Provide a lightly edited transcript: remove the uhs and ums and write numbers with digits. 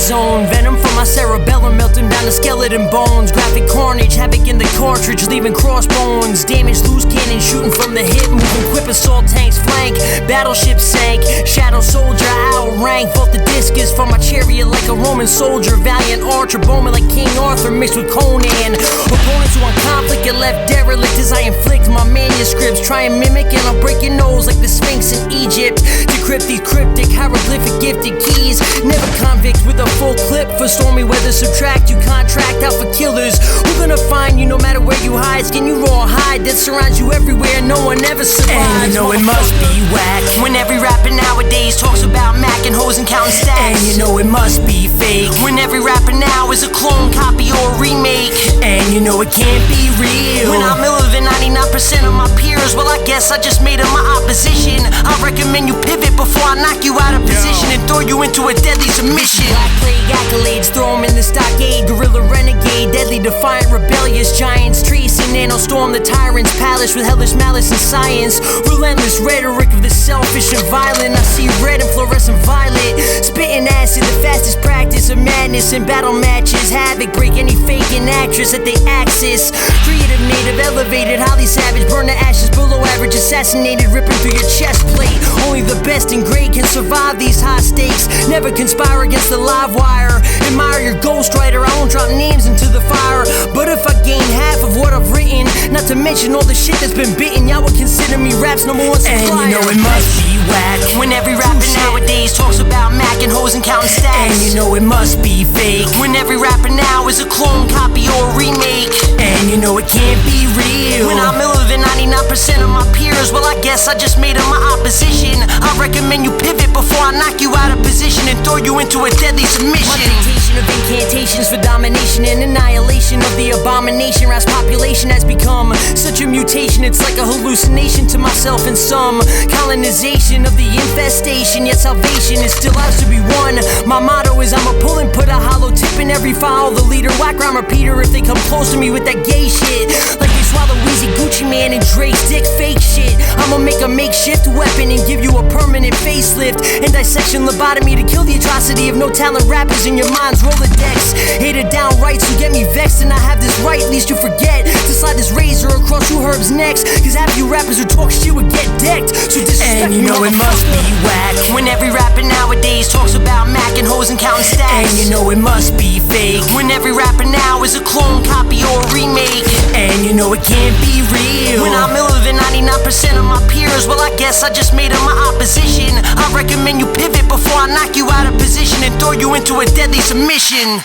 zone. Venom from my cerebellum, melting down the skeleton bones. Graphic carnage, havoc in the cartridge, leaving crossbones. Damaged loose cannon shooting from the hip, moving quick assault tanks flank. Battleship sank, shadow soldier outrank. Both the discus from my chariot like a Roman soldier. Valiant archer, bowman like King Arthur mixed with Conan. Opponents who want conflict get left derelict as I inflict my manuscripts. Try and mimic and I'll break your nose like the Sphinx in Egypt. Decrypt these cryptic hieroglyphic gifted keys. Never convict with a full clip for stormy weather. Subtract you contract out for killers. Who gonna find you no matter where you hide? Skin you raw hide that surrounds you everywhere. No one ever survives. And you know it must be whack when every rapper nowadays talks about Mac and hoes and counting stacks. And you know it must be fake when every rapper now is a clone, copy, or a remake. And you know it can't be real when I'm iller than 99% of my peers. Well, I guess I just made them my opposition. I recommend you pivot before I knock you out of position and throw you into a deadly submission. Black plague accolades, throw them in the stockade. Guerrilla renegade, deadly defiant rebellious giants. Trace and Anno storm the tyrant's palace with hellish malice and science. Relentless rhetoric of the selfish and violent. I see red and fluorescent violet. Spitting acid, the fastest practice of madness in battle matches. Havoc, break any faking actress at the axis. Creative, native, elevated, highly savage. Burn the ashes below average. Assassinated, ripping through your chest plate. Only the best and great can survive these high stakes. Never conspire against the live wire. Admire your ghostwriter, I won't drop names into the fire. But if I gain half of what I've written, not to mention all the shit that's been bitten, y'all would consider me rap's number one supplier. And you know it must be whack when every rapper nowadays talks about Mac and hoes and counting stacks. And you know it must be fake when every rapper now is a clone, copy, or a remake. And you know it can't be real when I'm iller than 99% of my peers. Well, I guess I just made them my opposition. I recommend you pivot before I knock you out of position and throw you into a deadly submission. My dictation of incantations for domination and annihilation of the abomination. Rap's population has become such a mutation, it's like a hallucination to myself and some. Colonization of the infestation, yet salvation is still ours to be won. My motto is I'ma pull and put a hollow tip in every file. The leader, whack rhyme repeater if they come close to me with that gay shit. Like they swallow Weezy, Gucci Man, and Dray stick fake shit. I'ma make a makeshift weapon and give you a permanent facelift and dissection lobotomy to kill the atrocity of no talent rappers in your mind's Rolodex. Hater downright, so get me vexed and I have this right. Least you forget to slide this razor across you herbs' necks, cause half you rappers who talk shit would get decked. So disrespect and you know it must be whack when every rapper nowadays talks about Mac and hoes and counting stacks. And you know it must be fake when every rapper now is a clone, copy, or a remake. And you know it can't be real when I'm iller than 99% of my peers. Well, I guess I just made them my opposition. I recommend you pivot before I knock you out of position and throw you into a deadly submission.